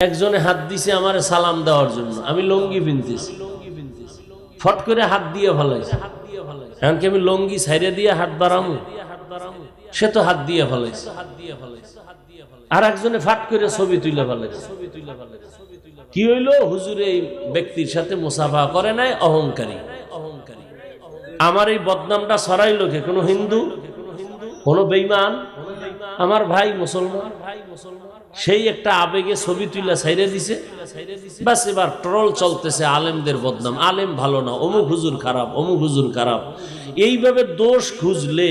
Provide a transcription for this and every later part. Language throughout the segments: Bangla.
একজনে হাত দিছে আমারে সালাম দেওয়ার জন্য, আমি লুঙ্গি পিনতেছি, ফট করে হাত দিয়ে ফেলাইছে। এমনকি আমি লুঙ্গি ছাইরে দিয়ে হাত বাড়ামু, সে তো হাত দিয়ে ফেলাইছে। আর একজনে ফাট করে ছবি তুলে ফেলাইছে। কি হইলো? হুজুর এই ব্যক্তির সাথে মুসাফা করে নাই, অহংকারী। আমার এই বদনামটা ছড়াইলো কে? কোন হিন্দু, কোন বেঈমান? আমার ভাই মুসলমান, সেই একটা আবেগে ছবি তুলে ছাইরে দিছে। বাস এবার ট্রল চলতেছে, আলেমদের বদনাম, আলেম ভালো না, অমুক হুজুর খারাপ, অমুক হুজুর খারাপ। এইভাবে দোষ খুঁজলে,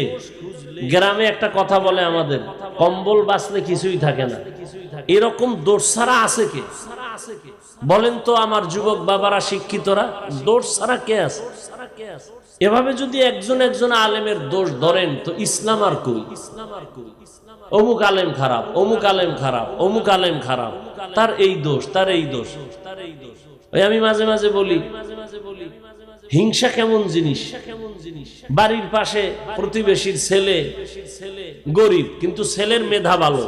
গ্রামে একটা কথা বলে আমাদের, কম্বল বাঁচলে কিছুই থাকে না। এরকম দোষ ছাড়া আছে কে? বলেন তো আমার যুবক বাবারা, শিক্ষিতরা, দোষ ছাড়া কে আছে? এভাবে যদি একজন একজন আলেমের দোষ ধরেন তো ইসলাম আর কই? অমুক আলেম খারাপ, অমুক আলেম খারাপ, অমুক আলেম খারাপ, তার এই দোষ, তার এই দোষ। ওই আমি মাঝে মাঝে বলি, হিংসা কেমন জিনিস। বাড়ির পাশে প্রতিবেশীর ছেলে গরিব, কিন্তু ছেলের মেধা ভালো,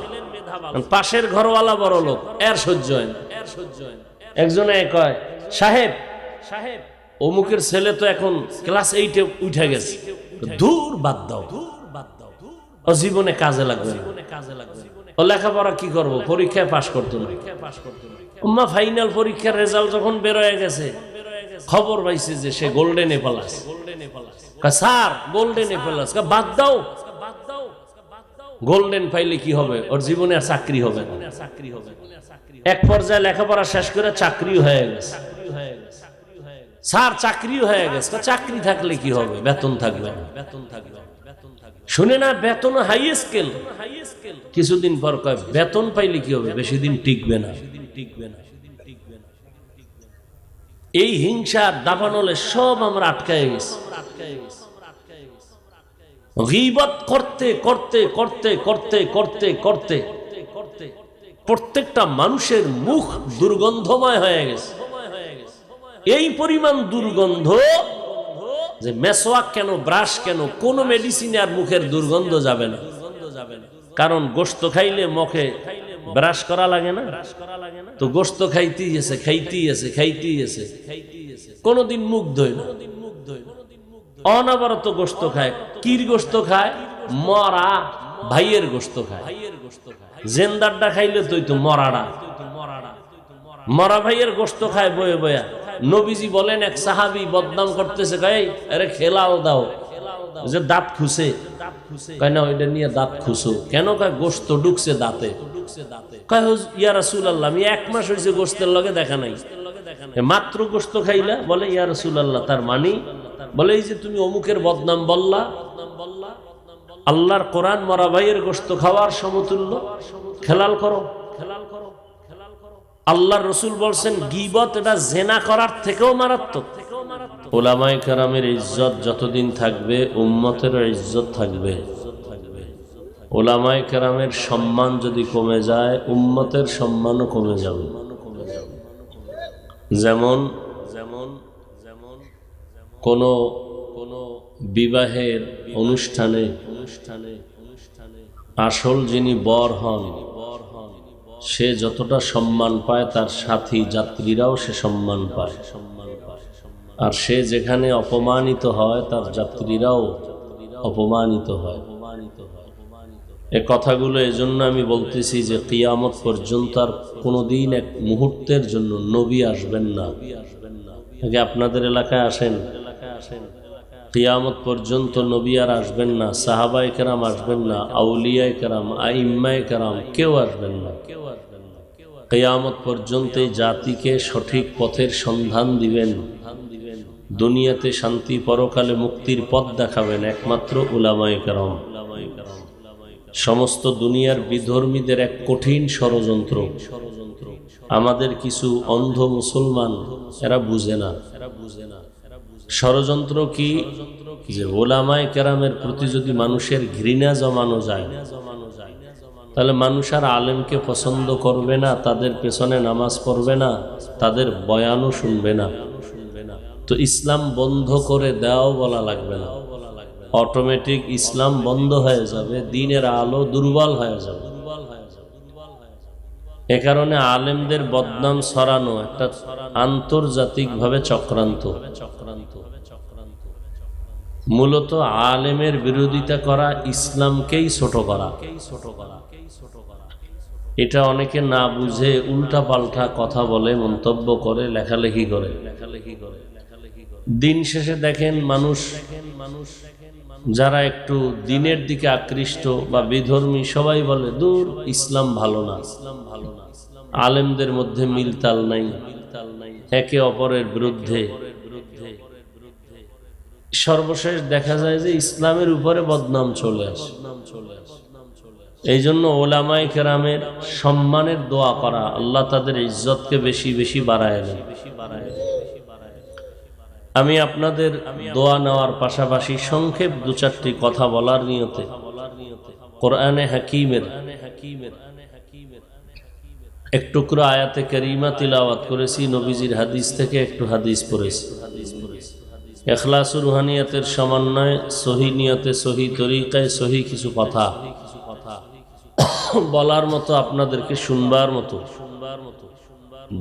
পাশের ঘরওয়ালা বড় লোক, এর সহ্য হয় না। একজনে কয়, সাহেব সাহেব অমুকের ছেলে তো এখন ক্লাস 8-এ উঠে গেছে, দূর বাদ দাও, ও জীবনে কাজে লাগবে না, ও লেখাপড়া কি করবো, পরীক্ষায় পাশ করতো না। উম্মা ফাইনাল পরীক্ষার রেজাল্ট যখন বের হয়ে গেছে, খবর পাইছে যে সে গোল্ডেনে পালাস। স্যার গোল্ডেনে পালাস, বাদ দাও। গোল্ডেন পাইলে কি হবে? ওর জীবনে আর চাকরি হবে না। এক পর্যায়ে লেখাপড়া শেষ করে চাকরিও হয়ে গেছে। স্যার চাকরিও হয়ে গেছে, চাকরি থাকলে কি হবে? বেতন থাকবে না। শুনে না, বেতন হাই স্কেল। কিছুদিন পর কয়, বেতন পাইলে কি হবে? বেশি দিন টিকবে না। এই হিংসার দাবানলে সব আমরা আটকায় গেছি। গীবত করতে করতে করতে করতে করতে করতে প্রত্যেকটা মানুষের মুখ দুর্গন্ধময় হয়ে গেছে। এই পরিমাণ দুর্গন্ধ যে মেসওয়াক কেন, ব্রাশ কেন, কোন মেডিসিনে আর মুখের দুর্গন্ধ যাবে না। কারণ গোশত খাইলে মুখে ব্রাশ করা লাগে না, তো গোশত খাইতেই আছে, খাইতেই আছে, খাইতেই আছে, কোনদিন মুখ ধোয় না। অনবরত গোশত খায়। কির গোশত খায়? মরা ভাইয়ের গোশত খায়। জেন্দারটা খাইলে তো মরাড়া, মরা ভাইয়ের গোশত খায় বয়ে বয়া। নবীজি বলেন, এক সাহাবী বদনাম করতেছে, কয় আরে খেলাও দাও, যে দাঁত খুশে, কয় না ওইটা নিয়ে দাঁত খুশো কেন? কয় গোশত ঢুকছে দাঁতে। কয় ইয়া রাসূলুল্লাহ, আমি 1 মাস হয়েছে গোশতের লগে দেখা নাই, মাত্র গোশত খাইলা? বলে ইয়া রাসূলুল্লাহ, তার মানি? বলে এই যে তুমি অমুকের বদনাম বললা, আল্লাহর কোরআন মরা ভাইয়ের গোশত খাওয়ার সমতুল্য, খেলাল করো। আল্লাহর রাসূল বলছেন, গীবত এটা জেনা করার থেকেও মারাত্মক। উলামায়ে কেরামের ইজ্জত যতদিন থাকবে, উম্মতের ইজ্জত থাকবে। উলামায়ে কেরামের সম্মান যদি কমে যায়, উম্মতের সম্মানও কমে যাবে। যেমন কোন বিবাহের অনুষ্ঠানে আসল যিনি বর হন, সে যতটা সম্মান পায়, তার সাথী যাত্রীরাও সে সম্মান পায়। আর সে যেখানে অপমানিত হয়, তার যাত্রীরাও অপমানিত হয়। এ কথাগুলো এজন্য আমি বলতেছি যে কিয়ামত পর্যন্ত আর কোনোদিন এক মুহূর্তের জন্য নবী আসবেন না। আগে আপনাদের এলাকায় আসেন, কিয়ামত পর্যন্ত নবী আর আসবেন না, সাহাবায়ে কেরাম আসবেন না, আউলিয়ায়ে কেরাম, আইম্মায়ে কেরাম কেউ আসবেন না। কিয়ামত পর্যন্ত এই জাতিকে সঠিক পথের সন্ধান দিবেন, দুনিয়াতে শান্তি, পরকালে মুক্তির পথ দেখাবেন একমাত্র উলামায়ে কেরাম। সমস্ত দুনিয়ার বিধর্মীদের এক কঠিন ষড়যন্ত্র। আমাদের কিছু অন্ধ মুসলমান, এরা বুঝে না ষড়যন্ত্র কি, যে উলামায়ে কেরামের প্রতি যদি মানুষের ঘৃণা জমানো যায়, তাহলে মানুষ আর আলেমকে পছন্দ করবে না, তাদের পেছনে নামাজ পড়বে না, তাদের বয়ানও শুনবে না। তো ইসলাম বন্ধ করে দাও বলা লাগবে না, অটোমেটিক ইসলাম বন্ধ হয়ে যাবে, দ্বীনের আলো দুর্বল হয়ে যাবে। এ কারণে আলেমদের বদনাম ছড়ানো একটা আন্তর্জাতিকভাবে চক্রান্ত। মূলত আলেমের বিরোধিতা করা ইসলামকেই ছোট করা। এটা অনেকে না বুঝে উল্টা পাল্টা কথা বলে, মন্তব্য করে, লেখালেখি করে। দিন শেষে দেখেন মানুষ যারা একটু দিনের দিকে আকৃষ্ট বা বিধর্মী সবাই বলে দূর ইসলাম ভালো না, আলেমদের মধ্যে মিলতাল নাই, একে অপরের বিরুদ্ধে। সর্বশেষ দেখা যায় যে ইসলামের উপরে বদনাম চলে আসে। এই জন্য ওলামায়ে কেরামের সম্মানের দোয়া করা, আল্লাহ তাদের ইজ্জতকে বেশি বেশি বাড়ায় দেন। আমি আপনাদের দোয়া নেওয়ার পাশাপাশি সংক্ষেপ দু চারটি কথা বলার নিয়তে কোরআনে হাকিমের এক টুকরো আয়াতে কারিমা তিলাওয়াত করেছি, নবীজির হাদিস থেকে একটু হাদিস পড়েছি। ইখলাসুর রুহানিয়াতের সমন্বয়ে সহি নিয়তে, সহি তরিকায়, সহি কিছু কথা বলার মতো, আপনাদেরকে শুনবার মতো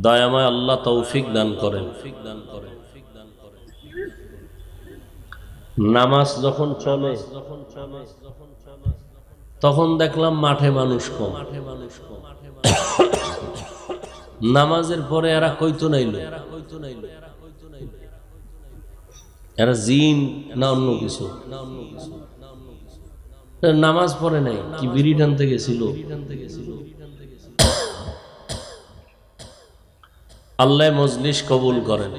দয়াময় আল্লাহ তৌফিক দান করেন। নামাজ যখন চলে তখন দেখলাম মাঠে মানুষ কম। নামাজের পরে এরা কইতো নাইলো, এরা জিন না অন্য কিছু। নামাজ পড়ে নাই, কি বিড়ি টানতে গেছিল। আল্লাহ মজলিস কবুল করেন।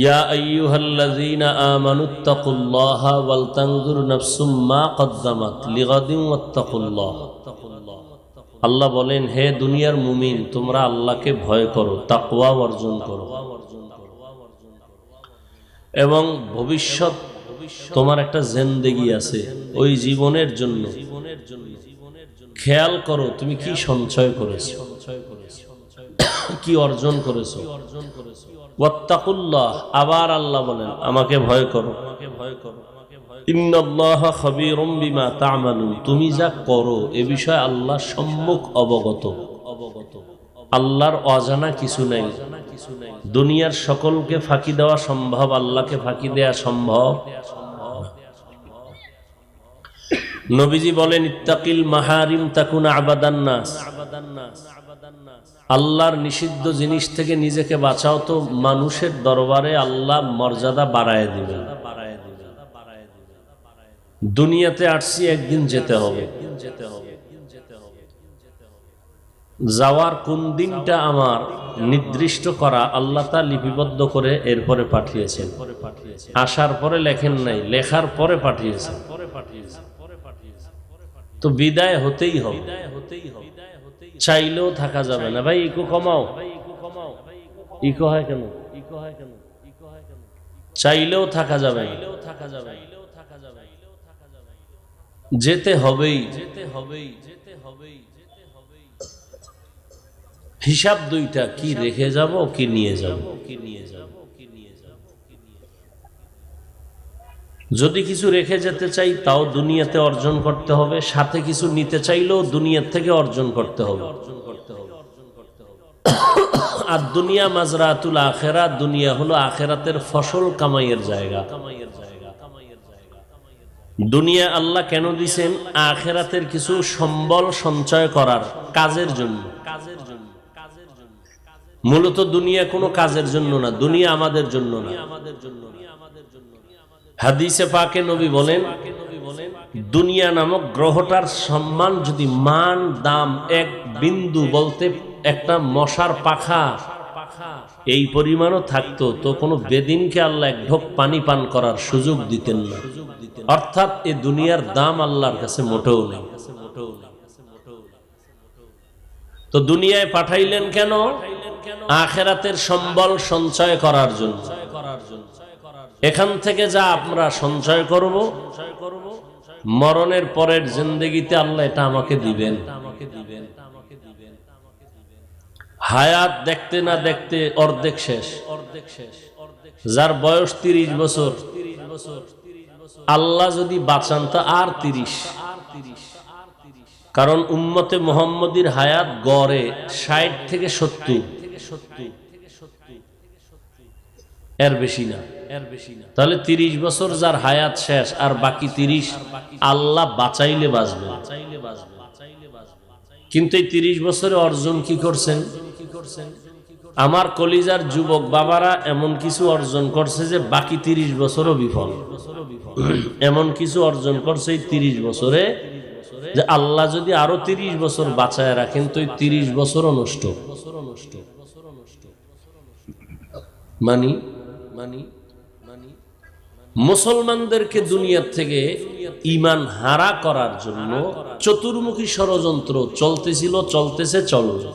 ইয়া আইয়ুহাল্লাযীনা আমানুত্তাকুল্লাহা ওয়াল তানজুর নাফসুম মা কদ্দামাত লিগাদিন ওয়াত্তাকুল্লাহ। আল্লাহ বলেন, হে দুনিয়ার মুমিন, তোমরা আল্লাহকে ভয় করো, তাকওয়া অর্জন করো, এবং ভবিষ্যৎ তোমার একটা জিন্দেগি আছে, ওই জীবনের জন্য খেয়াল করো তুমি কি সঞ্চয় করেছো, কি অর্জন করেছো। ওয়াত্তাকুল্লাহ, আবার আল্লাহ বলেন আমাকে ভয় করো। ইন্নাল্লাহা খাবীরুম বিমা তা'মালুন, তুমি যা করো এ বিষয়ে আল্লাহ সম্মুখ অবগত। আল্লাহর অজানা কিছু নাই। দুনিয়ার সকলকে ফাঁকি দেওয়া সম্ভব, আল্লাহকে ফাঁকি দেওয়া সম্ভব। নবীজি বলেন, ইত্তাকিল মাহারিম তাকুন আবাদান নাস। আল্লাহর নিষিদ্ধ জিনিস থেকে নিজেকে বাঁচাও, তো মানুষের দরবারে আল্লাহ মর্যাদা বাড়ায় দিবেন। দুনিয়াতে আসছি, একদিন যেতে হবে। যাওয়ার কোন দিনটা আমার নির্দিষ্ট করা আল্লাহ তা লিপিবদ্ধ করে এরপরে পাঠিয়েছেন। আসার পরে লেখেন নাই, লেখার পরে পাঠিয়েছেন। তো বিদায় হতেই হবে, চাইলেও থাকা যাবে না। ভাই ইকো কমাও, ইকো হয় কেন? চাইলেও থাকা যাবে না, যেতে হবেই। হিসাব দুইটা, কি রেখে যাব, কি নিয়ে যাব। যদি কিছু রেখে যেতে চাই তাও দুনিয়াতে অর্জন করতে হবে, সাথে কিছু নিতে চাইলেও দুনিয়ার থেকে অর্জন করতে হবে। আর দুনিয়া মাজরাতুল আখিরা, দুনিয়া হলো আখিরাতের ফসল কামাইয়ের জায়গা। দুনিয়া আল্লাহ কেন দিয়েছেন? আখিরাতের কিছু সম্বল সঞ্চয় করার কাজের জন্য। মূলত দুনিয়া কোনো কাজের জন্য না, দুনিয়া আমাদের জন্য না। হাদিসে পাকে নবী বলেন, দুনিয়া নামক গ্রহটার সম্মান যদি মান দাম এক বিন্দু বলতে একটা মশার পাখা এই পরিমাণও থাকতো, তো কোনো বেদিনকে আল্লাহ এক ঢোক পানি পান করার সুযোগ দিতেন না। অর্থাৎ এ দুনিয়ার দাম আল্লাহর কাছে মোটেও নেই। তো দুনিয়ায় পাঠাইলেন কেন? আখিরাতের সম্বল সঞ্চয় করার জন্য। এখান থেকে যা আমরা সঞ্চয় করব, মরণের পরের জিন্দেগিতে আল্লাহ এটা আমাকে দিবেন। হায়াত দেখতে না দেখতে অর্ধেক শেষ। যার বয়স 30 বছর, আল্লাহ যদি বাঁচান তা আর 30। কারণ উম্মতে মুহাম্মদীর হায়াত গড়ে 60 থেকে 70, এর বেশি না। তাহলে 30 বছর যার হায়াত শেষ, আর বাকি 30 আল্লাহ বাঁচাইলে বাঁচবে। কিন্তু এই 30 বছরে অর্জন কি করছেন? আমার কলিজার যুবক বাবারা এমন কিছু অর্জন করছে যে বাকি 30 বছরও বিফল। এমন কিছু অর্জন করছে এই 30 বছরে যে আল্লাহ যদি আরো 30 বছর বাঁচায় রাখেন তো এই 30 বছরও নষ্ট। মানি মুসলমানদেরকে দুনিয়ার থেকে ঈমান হারা করার জন্য চতুর্মুখী ষড়যন্ত্র চলতেছিল, চলতেছে, চলবে।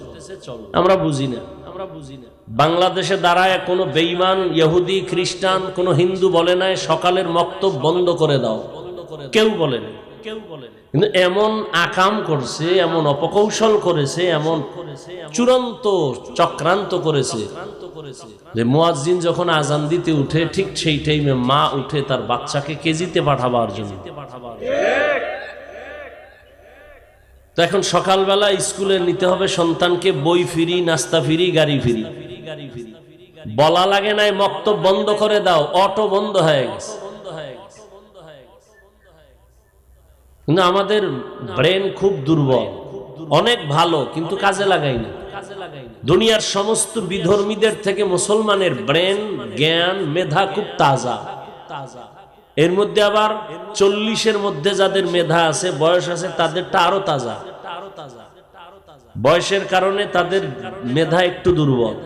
আমরা বুঝি না। বাংলাদেশে দাঁড়ায় কোনো বেঈমান ইহুদি খ্রিস্টান কোন হিন্দু বলে নাই সকালের মক্তব বন্ধ করে দাও, কেউ বলে না। কিন্তু এমন আকাম করছে, এমন অপকৌশল করেছে, এমন চূড়ান্ত চক্রান্ত করেছে যে মুয়াজ্জিন যখন আজান দিতে উঠে ঠিক সেই টাইমে মা উঠে তার বাচ্চাকে কেজিতে পাঠাবার জন্য। তো এখন সকালবেলা স্কুলে নিতে হবে সন্তানকে, বই ফ্রি, নাস্তা ফ্রি, গাড়ি ফ্রি। বলা লাগে নাই মক্তব বন্ধ করে দাও, অটো বন্ধ হয়ে গেছে। কিন্তু আমাদের ব্রেন খুব দুর্বল, অনেক ভালো কিন্তু কাজে লাগাই না। দুনিয়ার সমস্ত বিধর্মীদের থেকে মুসলমানের ব্রেন, জ্ঞান, মেধা খুব তাজা। এর মধ্যে আবার 40-এর মধ্যে যাদের মেধা আছে, বয়স আছে, তাদেরটা আরো তাজা। বয়সের কারণে তাদের মেধা একটু দুর্বল।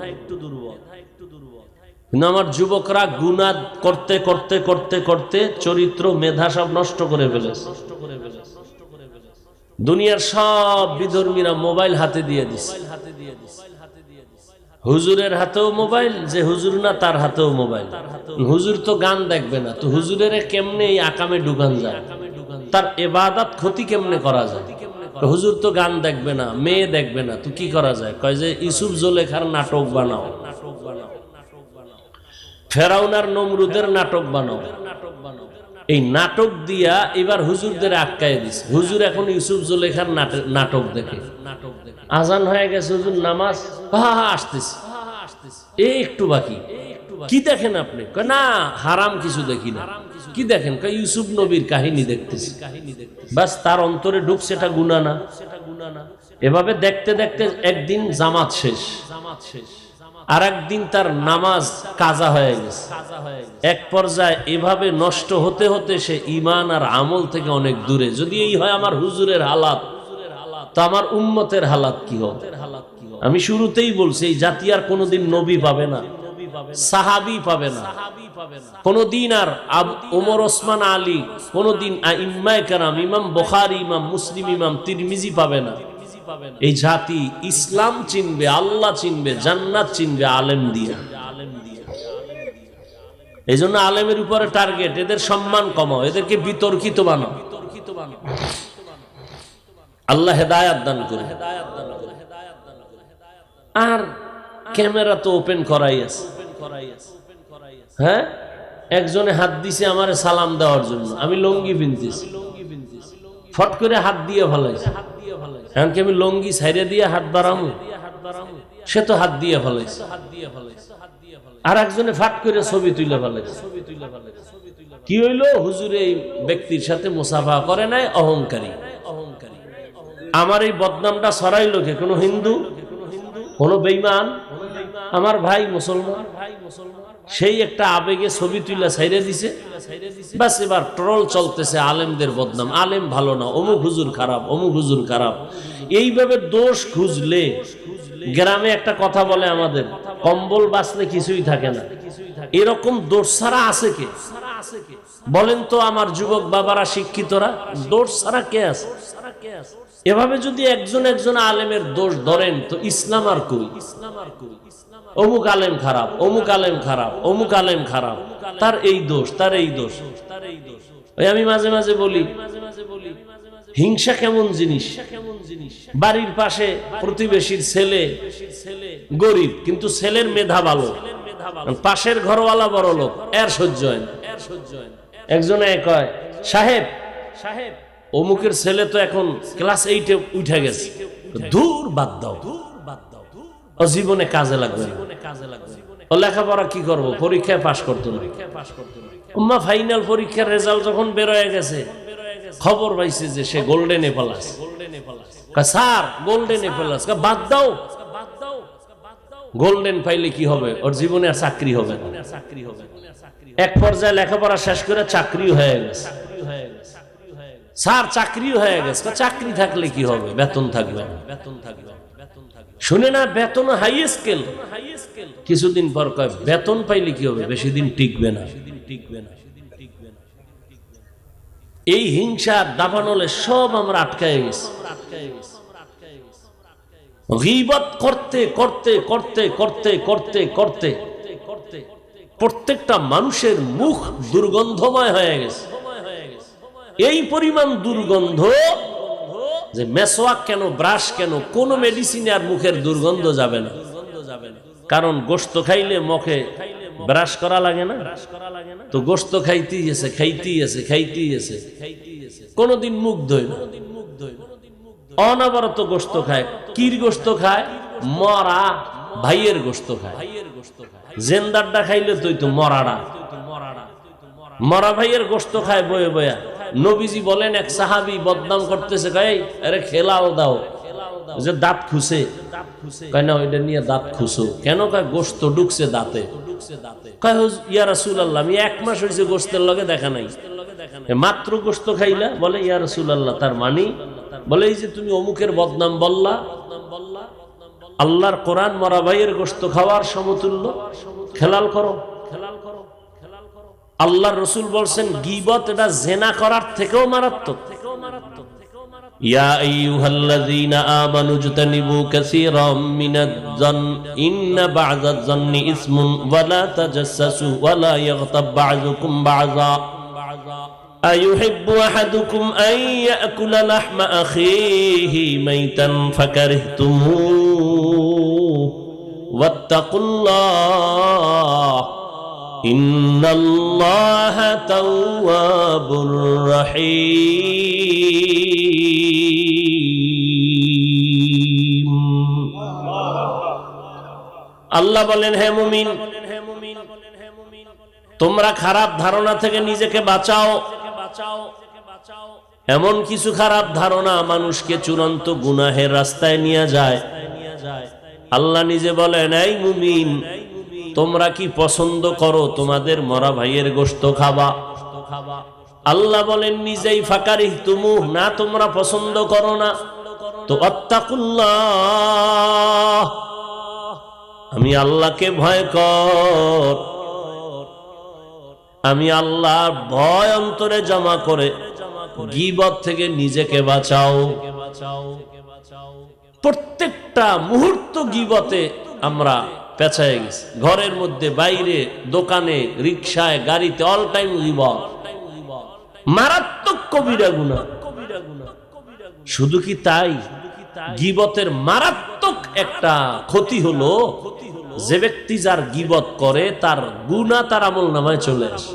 কিন্তু আমার যুবকরা গুনাহ করতে করতে করতে করতে চরিত্র, মেধা সব নষ্ট করে ফেলেছে। দুনিয়ার সব বিধর্মীরা মোবাইল হাতে দিয়ে দিচ্ছে। হুজুরের হাতেও মোবাইল, যে হুজুর না তার হাতেও মোবাইল। হুজুর তো গান দেখবে না, তো হুজুরের কেমনে এই আকামে ঢুকান যায়, তার ইবাদত ক্ষতি কেমনে করা যায়? হুজুর তো গান দেখবে না, মেয়ে দেখবে না, তো কি করা যায়? কয় যে ইউসুফ জুলেখার নাটক বানাও, ফেরাউন আর নমরুদের নাটক বানাও। এই নাটক দিয়া এবার হুজুরদের আটকায় দিছে। হুজুর এখন ইউসুফ জুলেখার নাটক দেখে। আজান হয়ে গেছে, হুজুর নামাজ আসতেছে, এই একটু বাকি। কি দেখেন আপনি? না হারাম কিছু দেখি না। কি দেখেন? ইউসুফ নবীর কাহিনী দেখতেছি। বাস তার অন্তরে ঢুকছে, এটা গুনাহ না। এভাবে দেখতে দেখতে একদিন জামাত শেষ, আর একদিন তার নামাজ কাজা হয়ে গেছে। এক পর্যায়ে এভাবে নষ্ট হতে হতে সে ঈমান আর আমল থেকে অনেক দূরে। যদি এই হয় আমার হুজুরের হালাত, তো আমার উম্মতের হালাত কি হবে? আমি শুরুতেই বলছি এই জাতি আর কোনোদিন নবী পাবে না, সাহাবী পাবে না কোনদিন, আর ওমর, ওসমান, আলী, কোনদিন আইম্মায়ে কেরাম, ইমাম বুখারী, ইমাম মুসলিম, ইমাম তিরমিজি পাবে না। এই জাতি ইসলাম চিনবে, আল্লাহ চিনবে, জান্নাত চিনবে আলেম দিয়ে। এই জন্য আলেমের উপরে টার্গেট, এদের সম্মান কমাও, এদেরকে বিতর্কিত বানাও। আল্লাহ হেদায়াত দান করুন। আর ক্যামেরা তো ওপেন করাই আছে। হ্যাঁ, একজনে হাত দিছে আমার সালাম দেওয়ার জন্য, আমি লুঙ্গি পিনতেছি, ফট করে হাত দিয়ে ফেলাইছে। এমনকি আমি লুঙ্গি ছাইড়ে দিয়ে হাত বাড়ামু, সে তো হাত দিয়ে ফেলাইছে। আর একজনে ফাট করে ছবি তুলে ফেলাইছে। কি হইলো? হুজুর এই ব্যক্তির সাথে মুসাফা করে নাই, অহংকারী। আমার এই বদনামটা ছড়াইলো কে? কোন হিন্দু, কোন বেঈমান? আমার ভাই মুসলমান, সেই একটা আবেগে ছবি তুলে ছাইড়ে দিছে। বাস এবার ট্রল চলতেছে, আলেমদের বদনাম, আলেম ভালো না, অমুক হুজুর খারাপ, অমুক হুজুর খারাপ। এইভাবে দোষ খুঁজলে, গ্রামে একটা কথা বলে আমাদের, কম্বল বাঁচলে কিছুই থাকে না। এরকম দোষ ছাড়া আছে কে? বলেন তো আমার যুবক বাবারা, শিক্ষিতরা, দোষ ছাড়া কে আছে? এভাবে যদি একজন একজন আলেমের দোষ ধরেন তো ইসলাম আর কই? অমুক আলেম খারাপ, অমুক আলেম খারাপ, অমুক আলেম খারাপ, তার এই দোষ, তার এই দোষ। ওই আমি মাঝে মাঝে বলি, হিংসা কেমন জিনিস? বাড়ির পাশে প্রতিবেশীর ছেলে গরিব, কিন্তু ছেলের মেধা ভালো, পাশের ঘরওয়ালা বড় লোক, এর সহ্য হয় না। একজনে কয়, সাহেব অমুকের ছেলে তো এখন ক্লাস 8-এ উঠে গেছে, দূর বাদ দাও, ও জীবনে কাজে লাগবে না, ও লেখাপড়া কি করবো, পরীক্ষায় পাশ করতো না। উম্মা ফাইনাল পরীক্ষার রেজাল্ট যখন বের হয়ে গেছে, খবর পাইছে যে সে গোল্ডেনে পালাস। স্যার গোল্ডেনে পালাস, বাদ দাও। গোল্ডেন পাইলে কি হবে, ওর জীবনে আর চাকরি হবে না। এক পর্যায়ে লেখাপড়া শেষ করে চাকরি হয়ে গেছে। স্যার চাকরি হয়ে গেছে, চাকরি থাকলে কি হবে, বেতন থাকবে না। শুনে না, বেতন হাই স্কেল। কিছুদিন পর কয় বেতন পাইলে কি হবে, বেশি দিন টিকবে না। এই হিংসা দাবানলে সব আমরা আটকায় গেছি। গীবত করতে করতে করতে করতে করতে করতে প্রত্যেকটা মানুষের মুখ দুর্গন্ধময় হয়ে গেছে। এই পরিমাণ দুর্গন্ধ যে মেসওয়াক কেন, ব্রাশ কেন, কোন মেডিসিনে আর মুখের দুর্গন্ধ যাবে না। কারণ গোশত খাইলে মুখে ব্রাশ করা লাগে না, তো গোশত খাইতেই আছে, খাইতেই আছে, খাইতেই আছে, কোনদিন মুখ ধোয় না। অনবরত গোশত খায়। কির গোশত খায়? মরা ভাইয়ের গোশত খায়। জেন্দারটা খাইলে তুই তো মরাড়া, মরা ভাইয়ের গোশত খায় বয়ে বয়া। নবীজি বলেন, এক সাহাবী বদনাম করতেছে, কয় আরে খেলাও দাও, যে দাঁত খুশে, কয় না ওইটা নিয়ে দাঁত খুশো কেন, কয় গোশত ঢুকছে দাঁতে। কয় ইয়া রাসূলুল্লাহ, আমি 1 মাস হয়েছে গোশতের লগে দেখা নাই, মাত্র গোশত খাইলা? বলে ইয়া রাসূলুল্লাহ, তার মানে? বলে এই যে তুমি অমুকের বদনাম বললা, আল্লাহর কোরআন মরা ভাইয়ের গোশত খাওয়ার সমতুল্য, খেলাল করো। আল্লাহর রাসূল বলছেন গীবত এটা জিনা করার থেকেও মারাত্মক। ইয়া আইয়ুহাল্লাযীনা আমানু জতানিবু কাসীরাম মিনাজ-জন ইন্না বা'যাজ-জন্নি ইসমুন ওয়া লা তাজাসসু ওয়া লা ইয়াগতাব বা'যুকুম বা'যা আইয়ুহিব্বু আহাদুকুম আন ইয়াকুলা লাহমা আখিহি মাইতান ফাকারিহতুমুহু ওয়াত্তাকুল্লাহ ইন্নাল্লাহা তাওয়াবুর রহিম। আল্লাহ বলেন, হে মুমিন, তোমরা খারাপ ধারণা থেকে নিজেকে বাঁচাও। এমন কিছু খারাপ ধারণা মানুষকে চূড়ান্ত গুনাহের রাস্তায় নিয়ে যায়। আল্লাহ নিজে বলেন, এই মুমিন, তোমরা কি পছন্দ করো তোমাদের মরা ভাইয়ের গোশত খাবা? আল্লাহ বলেন নিজেই, ফাকারিহতুমুহ, না তোমরা পছন্দ করো না, তো আত্তাকুল্লাহ, আমি আল্লাহকে ভয় কর। আমি আল্লাহর ভয় অন্তরে জমা করে গীবত থেকে নিজেকে বাঁচাও। প্রত্যেকটা মুহূর্ত গীবতে আমরা পেছায় গেছি, ঘরের মধ্যে, বাইরে, দোকানে, রিকশায়, গাড়িতে, অল টাইম গীবত। মারাত্মক কবিরা গুনাহ। শুধু কি তাই, গীবতের মারাত্মক একটা ক্ষতি হলো, যে ব্যক্তি যার গীবত করে তার গুনাহ তার আমলনামায় চলে আসে।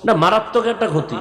না, মারাত্মক একটা ক্ষতি।